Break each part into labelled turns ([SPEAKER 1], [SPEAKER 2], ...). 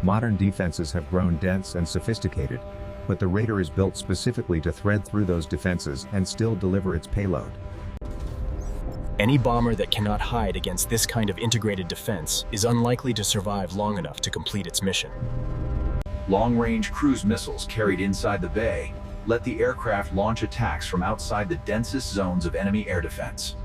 [SPEAKER 1] Modern defenses have grown dense and sophisticated, but the Raider is built specifically to thread through those defenses and still deliver its payload.
[SPEAKER 2] Any bomber that cannot hide against this kind of integrated defense is unlikely to survive long enough to complete its mission.
[SPEAKER 3] Long-range cruise missiles carried inside the bay let the aircraft launch attacks from outside the densest zones of enemy air defense.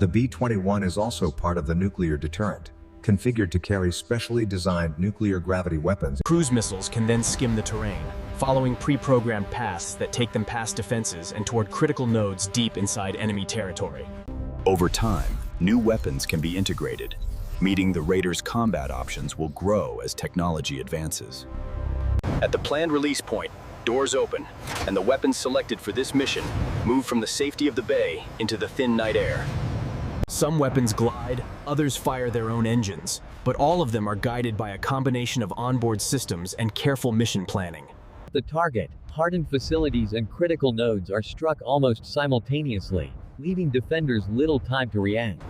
[SPEAKER 1] The B-21 is also part of the nuclear deterrent, configured to carry specially designed nuclear gravity weapons.
[SPEAKER 2] Cruise missiles can then skim the terrain, following pre-programmed paths that take them past defenses and toward critical nodes deep inside enemy territory.
[SPEAKER 4] Over time, new weapons can be integrated, meaning the Raider's combat options will grow as technology advances. At the planned release point, doors open, and the weapons selected for this mission move from the safety of the bay into the thin night air.
[SPEAKER 2] Some weapons glide, others fire their own engines, but all of them are guided by a combination of onboard systems and careful mission planning.
[SPEAKER 5] The target, hardened facilities and critical nodes are struck almost simultaneously, leaving defenders little time to react.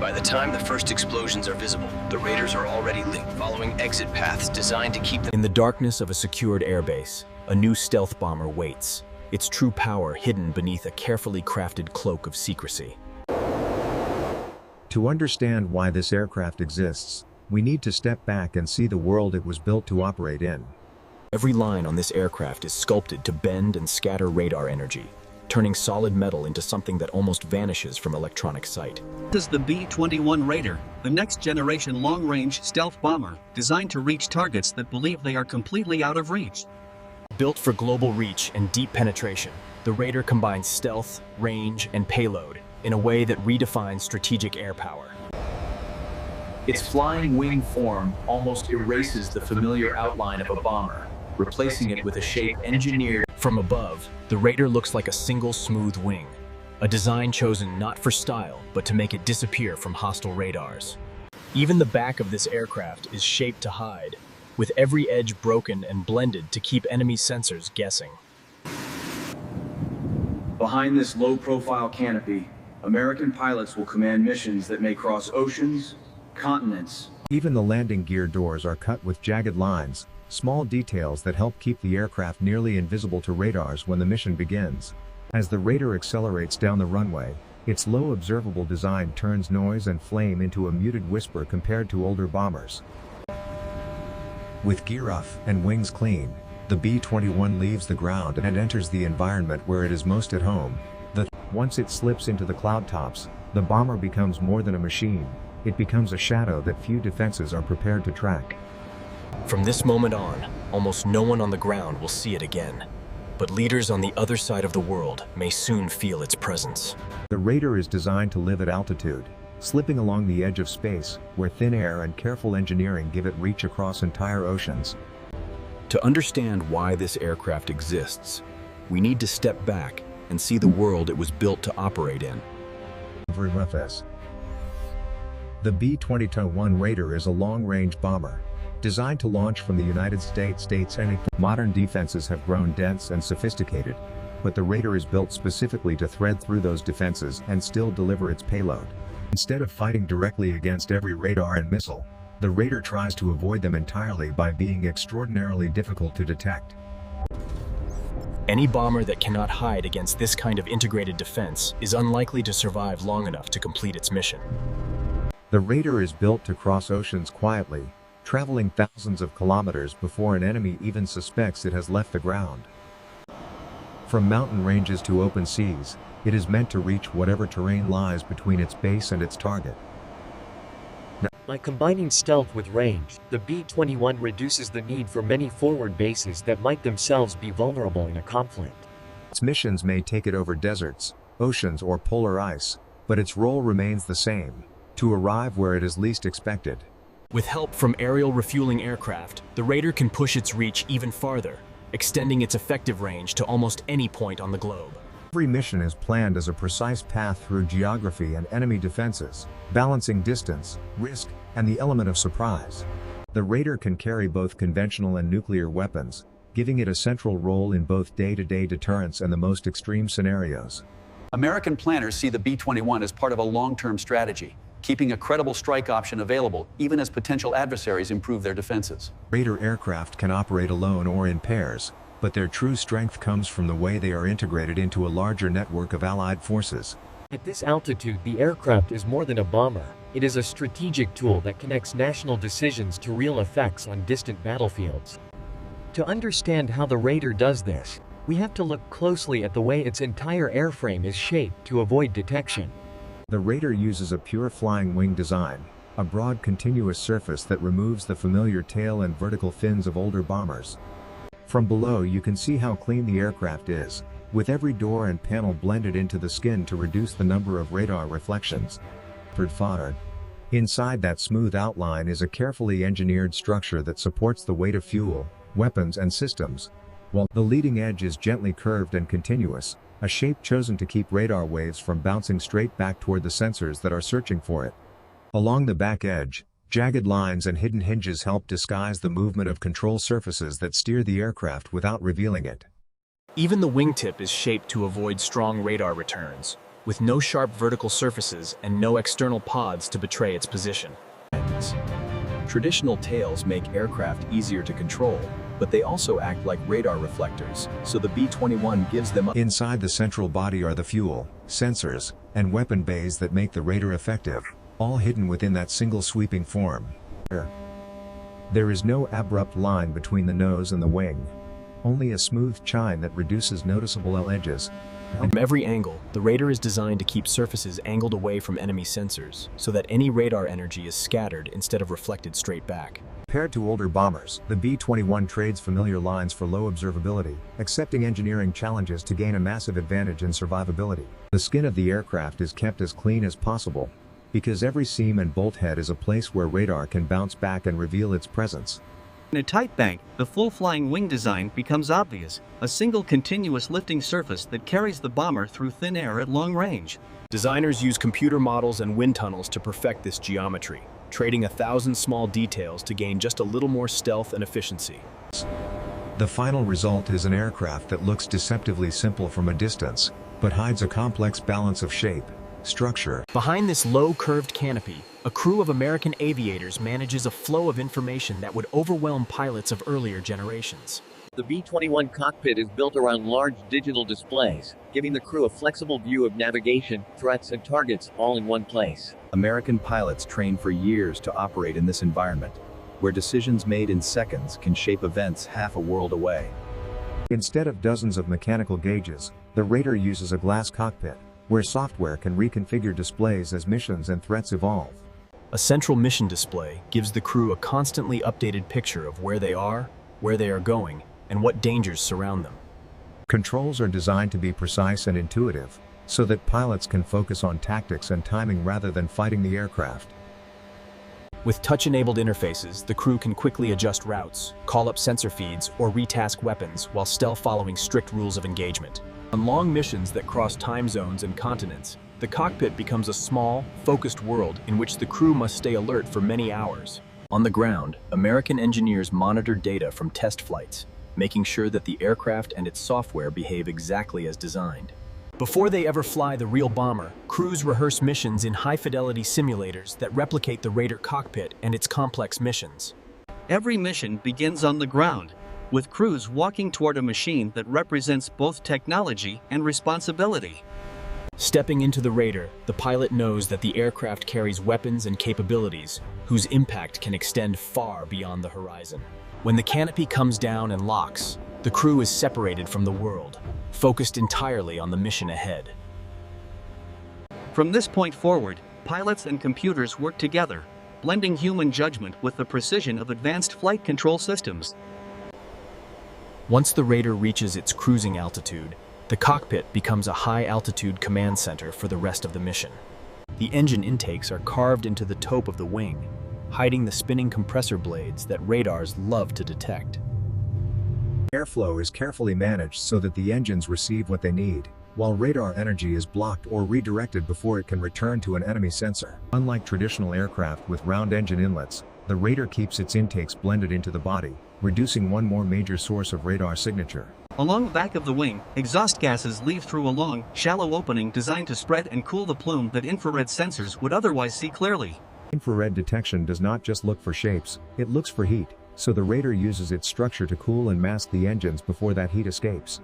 [SPEAKER 6] By the time the first explosions are visible, the Raiders are already linked, following exit paths designed to keep them.
[SPEAKER 2] In the darkness of a secured airbase, a new stealth bomber waits, its true power hidden beneath a carefully crafted cloak of secrecy.
[SPEAKER 1] To understand why this aircraft exists, we need to step back and see the world it was built to operate in.
[SPEAKER 2] Every line on this aircraft is sculpted to bend and scatter radar energy, turning solid metal into something that almost vanishes from electronic sight.
[SPEAKER 7] This is the B-21 Raider, the next-generation long-range stealth bomber designed to reach targets that believe they are completely out of reach.
[SPEAKER 2] Built for global reach and deep penetration, the Raider combines stealth, range, and payload in a way that redefines strategic air power.
[SPEAKER 3] Its flying wing form almost erases the familiar outline of a bomber, replacing it with a shape engineered.
[SPEAKER 2] From above, the Raider looks like a single smooth wing, a design chosen not for style, but to make it disappear from hostile radars. Even the back of this aircraft is shaped to hide, with every edge broken and blended to keep enemy sensors guessing.
[SPEAKER 3] Behind this low-profile canopy, American pilots will command missions that may cross oceans, continents.
[SPEAKER 1] Even the landing gear doors are cut with jagged lines, small details that help keep the aircraft nearly invisible to radars when the mission begins. As the Raider accelerates down the runway, its low observable design turns noise and flame into a muted whisper compared to older bombers. With gear off and wings clean, the B-21 leaves the ground and enters the environment where it is most at home. Once it slips into the cloud tops, the bomber becomes more than a machine. It becomes a shadow that few defenses are prepared to track.
[SPEAKER 2] From this moment on, almost no one on the ground will see it again. But leaders on the other side of the world may soon feel its presence.
[SPEAKER 1] The Raider is designed to live at altitude, slipping along the edge of space, where thin air and careful engineering give it reach across entire oceans.
[SPEAKER 4] To understand why this aircraft exists, we need to step back and see the world it was built to operate in.
[SPEAKER 1] The B-21 Raider is a long-range bomber, designed to launch from the United States. Modern defenses have grown dense and sophisticated, but the Raider is built specifically to thread through those defenses and still deliver its payload. Instead of fighting directly against every radar and missile, the Raider tries to avoid them entirely by being extraordinarily difficult to detect.
[SPEAKER 2] Any bomber that cannot hide against this kind of integrated defense is unlikely to survive long enough to complete its mission.
[SPEAKER 1] The Raider is built to cross oceans quietly, traveling thousands of kilometers before an enemy even suspects it has left the ground. From mountain ranges to open seas, it is meant to reach whatever terrain lies between its base and its target.
[SPEAKER 5] By combining stealth with range, the B-21 reduces the need for many forward bases that might themselves be vulnerable in a conflict.
[SPEAKER 1] Its missions may take it over deserts, oceans, or polar ice, but its role remains the same: to arrive where it is least expected.
[SPEAKER 2] With help from aerial refueling aircraft, the Raider can push its reach even farther, extending its effective range to almost any point on the globe.
[SPEAKER 1] Every mission is planned as a precise path through geography and enemy defenses, balancing distance, risk, and the element of surprise. The Raider can carry both conventional and nuclear weapons, giving it a central role in both day-to-day deterrence and the most extreme scenarios.
[SPEAKER 8] American planners see the B-21 as part of a long-term strategy, keeping a credible strike option available even as potential adversaries improve their defenses.
[SPEAKER 1] Raider aircraft can operate alone or in pairs, but their true strength comes from the way they are integrated into a larger network of Allied forces.
[SPEAKER 5] At this altitude, the aircraft is more than a bomber. It is a strategic tool that connects national decisions to real effects on distant battlefields. To understand how the Raider does this, we have to look closely at the way its entire airframe is shaped to avoid detection.
[SPEAKER 1] The Raider uses a pure flying wing design, a broad continuous surface that removes the familiar tail and vertical fins of older bombers. From below you can see how clean the aircraft is, with every door and panel blended into the skin to reduce the number of radar reflections. Inside that smooth outline is a carefully engineered structure that supports the weight of fuel, weapons and systems, while the leading edge is gently curved and continuous, a shape chosen to keep radar waves from bouncing straight back toward the sensors that are searching for it. Along the back edge, jagged lines and hidden hinges help disguise the movement of control surfaces that steer the aircraft without revealing it.
[SPEAKER 2] Even the wingtip is shaped to avoid strong radar returns, with no sharp vertical surfaces and no external pods to betray its position.
[SPEAKER 4] Traditional tails make aircraft easier to control, but they also act like radar reflectors, so the B-21 gives them up.
[SPEAKER 1] Inside the central body are the fuel, sensors, and weapon bays that make the Raider effective, all hidden within that single sweeping form. There is no abrupt line between the nose and the wing. Only a smooth chine that reduces noticeable edges.
[SPEAKER 2] From every angle, the Raider is designed to keep surfaces angled away from enemy sensors, so that any radar energy is scattered instead of reflected straight back.
[SPEAKER 1] Compared to older bombers, the B-21 trades familiar lines for low observability, accepting engineering challenges to gain a massive advantage in survivability. The skin of the aircraft is kept as clean as possible, because every seam and bolt head is a place where radar can bounce back and reveal its presence.
[SPEAKER 7] In a tight bank, the full flying wing design becomes obvious, a single continuous lifting surface that carries the bomber through thin air at long range.
[SPEAKER 2] Designers use computer models and wind tunnels to perfect this geometry, trading 1,000 small details to gain just a little more stealth and efficiency.
[SPEAKER 1] The final result is an aircraft that looks deceptively simple from a distance, but hides a complex balance of shape, structure.
[SPEAKER 2] Behind this low curved canopy, a crew of American aviators manages a flow of information that would overwhelm pilots of earlier generations.
[SPEAKER 5] The B-21 cockpit is built around large digital displays, giving the crew a flexible view of navigation, threats and targets all in one place.
[SPEAKER 4] American pilots train for years to operate in this environment, where decisions made in seconds can shape events half a world away.
[SPEAKER 1] Instead of dozens of mechanical gauges, the Raider uses a glass cockpit, where software can reconfigure displays as missions and threats evolve.
[SPEAKER 2] A central mission display gives the crew a constantly updated picture of where they are going, and what dangers surround them.
[SPEAKER 1] Controls are designed to be precise and intuitive, so that pilots can focus on tactics and timing rather than fighting the aircraft.
[SPEAKER 2] With touch-enabled interfaces, the crew can quickly adjust routes, call up sensor feeds, or retask weapons while still following strict rules of engagement. On long missions that cross time zones and continents, the cockpit becomes a small, focused world in which the crew must stay alert for many hours. On the ground, American engineers monitor data from test flights, making sure that the aircraft and its software behave exactly as designed. Before they ever fly the real bomber, crews rehearse missions in high-fidelity simulators that replicate the Raider cockpit and its complex missions.
[SPEAKER 7] Every mission begins on the ground, with crews walking toward a machine that represents both technology and responsibility.
[SPEAKER 2] Stepping into the Raider, the pilot knows that the aircraft carries weapons and capabilities whose impact can extend far beyond the horizon. When the canopy comes down and locks, the crew is separated from the world, focused entirely on the mission ahead.
[SPEAKER 7] From this point forward, pilots and computers work together, blending human judgment with the precision of advanced flight control systems.
[SPEAKER 2] Once the Raider reaches its cruising altitude, the cockpit becomes a high-altitude command center for the rest of the mission. The engine intakes are carved into the tope of the wing, hiding the spinning compressor blades that radars love to detect.
[SPEAKER 1] Airflow is carefully managed so that the engines receive what they need, while radar energy is blocked or redirected before it can return to an enemy sensor. Unlike traditional aircraft with round engine inlets, the Raider keeps its intakes blended into the body, reducing one more major source of radar signature.
[SPEAKER 7] Along the back of the wing, exhaust gases leave through a long, shallow opening designed to spread and cool the plume that infrared sensors would otherwise see clearly.
[SPEAKER 1] Infrared detection does not just look for shapes, it looks for heat, so the radar uses its structure to cool and mask the engines before that heat escapes.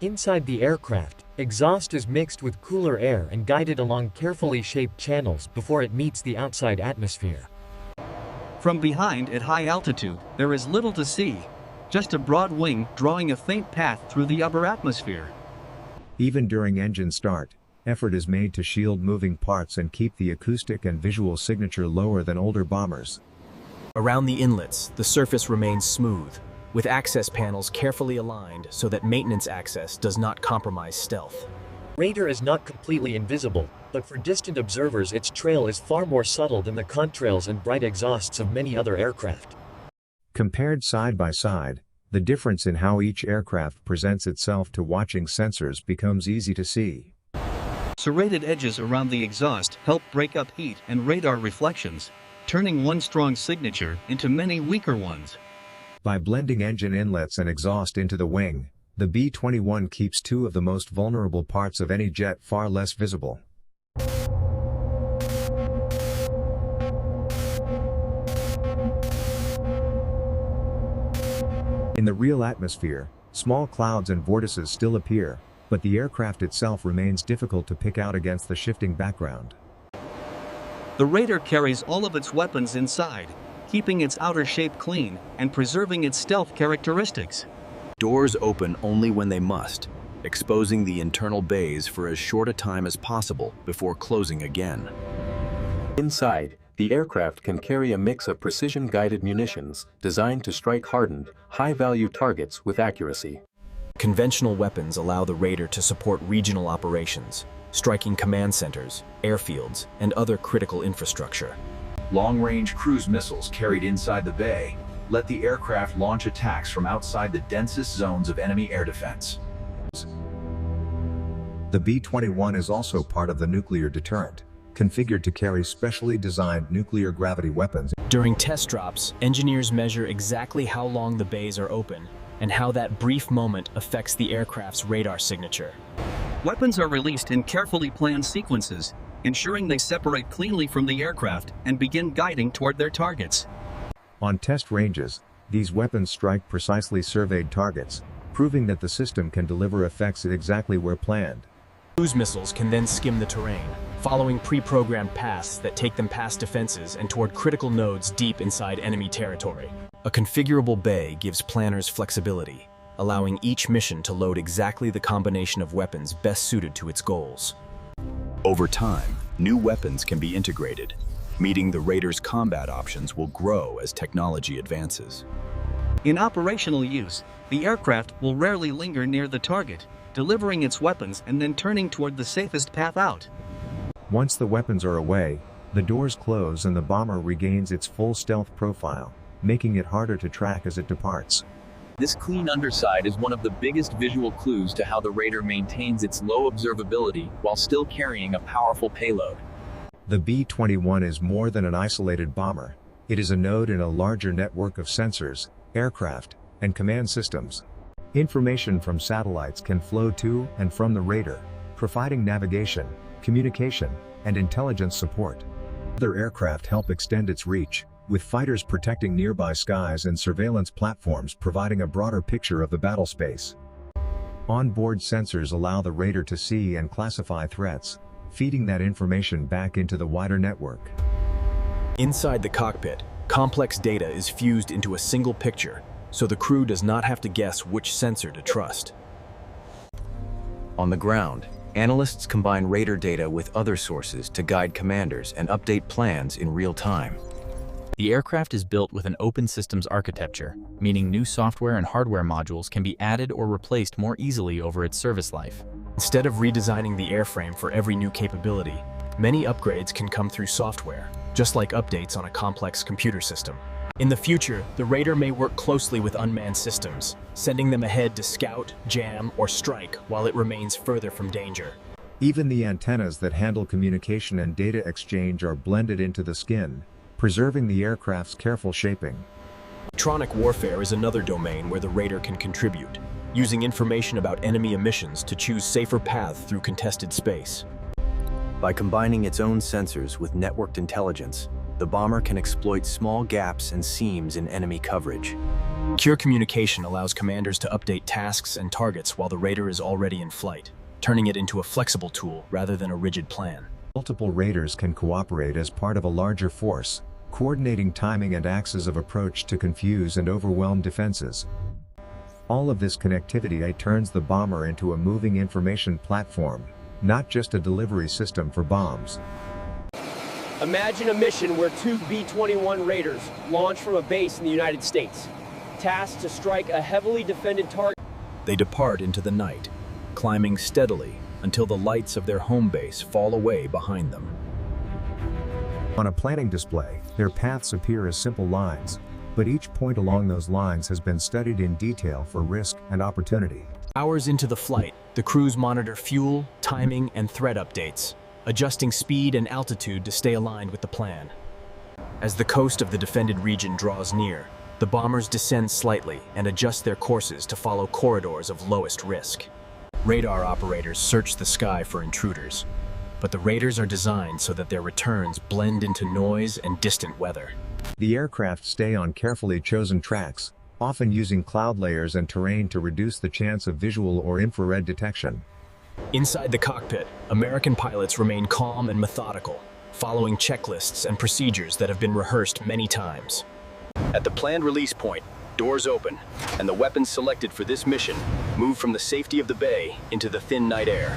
[SPEAKER 5] Inside the aircraft, exhaust is mixed with cooler air and guided along carefully shaped channels before it meets the outside atmosphere.
[SPEAKER 7] From behind at high altitude, there is little to see. Just a broad wing drawing a faint path through the upper atmosphere.
[SPEAKER 1] Even during engine start, effort is made to shield moving parts and keep the acoustic and visual signature lower than older bombers.
[SPEAKER 2] Around the inlets, the surface remains smooth, with access panels carefully aligned so that maintenance access does not compromise stealth.
[SPEAKER 5] Radar is not completely invisible, but for distant observers its trail is far more subtle than the contrails and bright exhausts of many other aircraft.
[SPEAKER 1] Compared side by side, the difference in how each aircraft presents itself to watching sensors becomes easy to see.
[SPEAKER 7] Serrated edges around the exhaust help break up heat and radar reflections, turning one strong signature into many weaker ones.
[SPEAKER 1] By blending engine inlets and exhaust into the wing, the B-21 keeps two of the most vulnerable parts of any jet far less visible. In the real atmosphere, small clouds and vortices still appear, but the aircraft itself remains difficult to pick out against the shifting background.
[SPEAKER 7] The radar carries all of its weapons inside, keeping its outer shape clean and preserving its stealth characteristics.
[SPEAKER 4] Doors open only when they must, exposing the internal bays for as short a time as possible before closing again.
[SPEAKER 9] Inside, the aircraft can carry a mix of precision-guided munitions designed to strike hardened, high-value targets with accuracy.
[SPEAKER 2] Conventional weapons allow the radar to support regional operations, striking command centers, airfields, and other critical infrastructure.
[SPEAKER 3] Long-range cruise missiles carried inside the bay let the aircraft launch attacks from outside the densest zones of enemy air defense.
[SPEAKER 1] The B-21 is also part of the nuclear deterrent, configured to carry specially designed nuclear gravity weapons.
[SPEAKER 2] During test drops, engineers measure exactly how long the bays are open and how that brief moment affects the aircraft's radar signature.
[SPEAKER 7] Weapons are released in carefully planned sequences, ensuring they separate cleanly from the aircraft and begin guiding toward their targets.
[SPEAKER 1] On test ranges, these weapons strike precisely surveyed targets, proving that the system can deliver effects at exactly where planned.
[SPEAKER 2] Cruise missiles can then skim the terrain, following pre-programmed paths that take them past defenses and toward critical nodes deep inside enemy territory. A configurable bay gives planners flexibility, allowing each mission to load exactly the combination of weapons best suited to its goals.
[SPEAKER 4] Over time, new weapons can be integrated, meeting the radar's combat options will grow as technology advances.
[SPEAKER 7] In operational use, the aircraft will rarely linger near the target, delivering its weapons and then turning toward the safest path out.
[SPEAKER 1] Once the weapons are away, the doors close and the bomber regains its full stealth profile, making it harder to track as it departs.
[SPEAKER 10] This clean underside is one of the biggest visual clues to how the radar maintains its low observability while still carrying a powerful payload.
[SPEAKER 1] The B-21 is more than an isolated bomber. It is a node in a larger network of sensors, aircraft, and command systems. Information from satellites can flow to and from the radar, providing navigation, communication, and intelligence support. Other aircraft help extend its reach, with fighters protecting nearby skies and surveillance platforms providing a broader picture of the battle space. Onboard sensors allow the radar to see and classify threats, feeding that information back into the wider network.
[SPEAKER 2] Inside the cockpit, complex data is fused into a single picture, so the crew does not have to guess which sensor to trust.
[SPEAKER 11] On the ground, analysts combine radar data with other sources to guide commanders and update plans in real time.
[SPEAKER 12] The aircraft is built with an open systems architecture, meaning new software and hardware modules can be added or replaced more easily over its service life.
[SPEAKER 2] Instead of redesigning the airframe for every new capability, many upgrades can come through software, just like updates on a complex computer system. In the future, the radar may work closely with unmanned systems, sending them ahead to scout, jam, or strike while it remains further from danger.
[SPEAKER 1] Even the antennas that handle communication and data exchange are blended into the skin, preserving the aircraft's careful shaping.
[SPEAKER 2] Electronic warfare is another domain where the radar can contribute. using information about enemy emissions to choose safer paths through contested space.
[SPEAKER 11] By combining its own sensors with networked intelligence, the bomber can exploit small gaps and seams in enemy coverage.
[SPEAKER 2] Secure communication allows commanders to update tasks and targets while the Raider is already in flight, turning it into a flexible tool rather than a rigid plan.
[SPEAKER 1] Multiple Raiders can cooperate as part of a larger force, coordinating timing and axes of approach to confuse and overwhelm defenses. All of this connectivity turns the bomber into a moving information platform, not just a delivery system for bombs.
[SPEAKER 13] Imagine a mission where two B-21 Raiders launch from a base in the United States, tasked to strike a heavily defended target.
[SPEAKER 2] They depart into the night, climbing steadily until the lights of their home base fall away behind them.
[SPEAKER 1] On a planning display, their paths appear as simple lines, but each point along those lines has been studied in detail for risk and opportunity.
[SPEAKER 2] Hours into the flight, the crews monitor fuel, timing, and threat updates, adjusting speed and altitude to stay aligned with the plan. As the coast of the defended region draws near, the bombers descend slightly and adjust their courses to follow corridors of lowest risk. Radar operators search the sky for intruders, but the Raiders are designed so that their returns blend into noise and distant weather.
[SPEAKER 1] The aircraft stay on carefully chosen tracks, often using cloud layers and terrain to reduce the chance of visual or infrared detection.
[SPEAKER 2] Inside the cockpit, American pilots remain calm and methodical, following checklists and procedures that have been rehearsed many times.
[SPEAKER 4] At the planned release point, doors open, and the weapons selected for this mission move from the safety of the bay into the thin night air.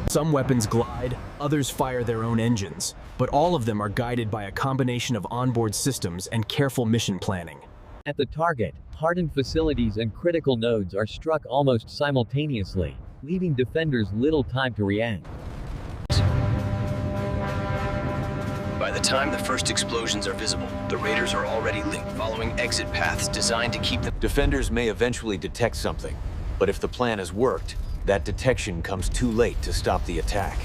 [SPEAKER 2] Some weapons glide, others fire their own engines, but all of them are guided by a combination of onboard systems and careful mission planning.
[SPEAKER 5] At the target, hardened facilities and critical nodes are struck almost simultaneously, leaving defenders little time to react.
[SPEAKER 6] By the time the first explosions are visible, the Raiders are already linked, following exit paths designed to keep them.
[SPEAKER 11] Defenders may eventually detect something, but if the plan has worked, that detection comes too late to stop the attack.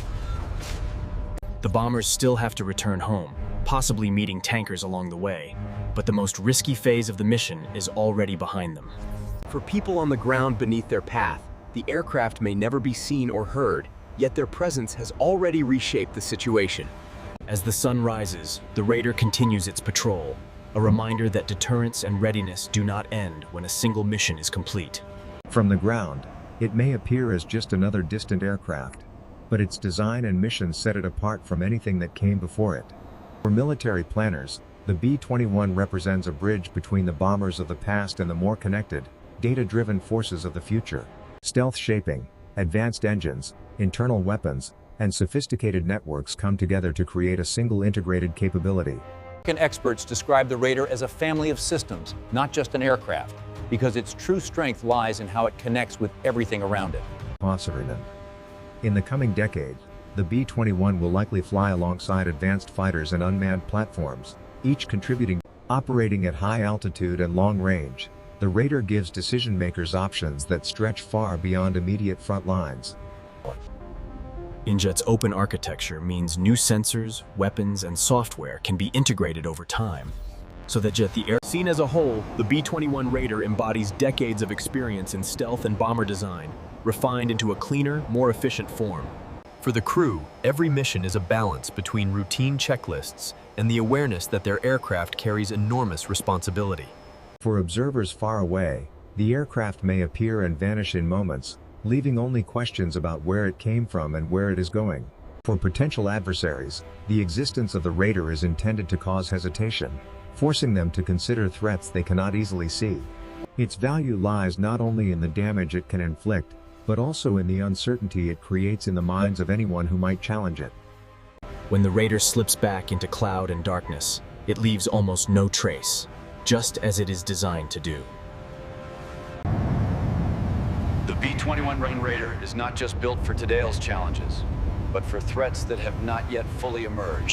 [SPEAKER 2] The bombers still have to return home, possibly meeting tankers along the way, but the most risky phase of the mission is already behind them.
[SPEAKER 14] For people on the ground beneath their path, the aircraft may never be seen or heard, yet their presence has already reshaped the situation.
[SPEAKER 2] As the sun rises, the Raider continues its patrol, a reminder that deterrence and readiness do not end when a single mission is complete.
[SPEAKER 1] From the ground, it may appear as just another distant aircraft, but its design and mission set it apart from anything that came before it. For military planners, the B-21 represents a bridge between the bombers of the past and the more connected, data-driven forces of the future. Stealth shaping, advanced engines, internal weapons, and sophisticated networks come together to create a single integrated capability.
[SPEAKER 8] American experts describe the Raider as a family of systems, not just an aircraft, because its true strength lies in how it connects with everything around it.
[SPEAKER 1] In the coming decade, the B-21 will likely fly alongside advanced fighters and unmanned platforms, each contributing. Operating at high altitude and long range, the Raider gives decision-makers options that stretch far beyond immediate front lines.
[SPEAKER 2] InJet's open architecture means new sensors, weapons, and software can be integrated over time, so that Seen as a whole, the B-21 Raider embodies decades of experience in stealth and bomber design, refined into a cleaner, more efficient form.
[SPEAKER 14] For the crew, every mission is a balance between routine checklists and the awareness that their aircraft carries enormous responsibility.
[SPEAKER 1] For observers far away, the aircraft may appear and vanish in moments, leaving only questions about where it came from and where it is going. For potential adversaries, the existence of the Raider is intended to cause hesitation, forcing them to consider threats they cannot easily see. Its value lies not only in the damage it can inflict, but also in the uncertainty it creates in the minds of anyone who might challenge it.
[SPEAKER 2] When the Raider slips back into cloud and darkness, it leaves almost no trace, just as it is designed to do.
[SPEAKER 8] The B-21 Raider is not just built for today's challenges, but for threats that have not yet fully emerged.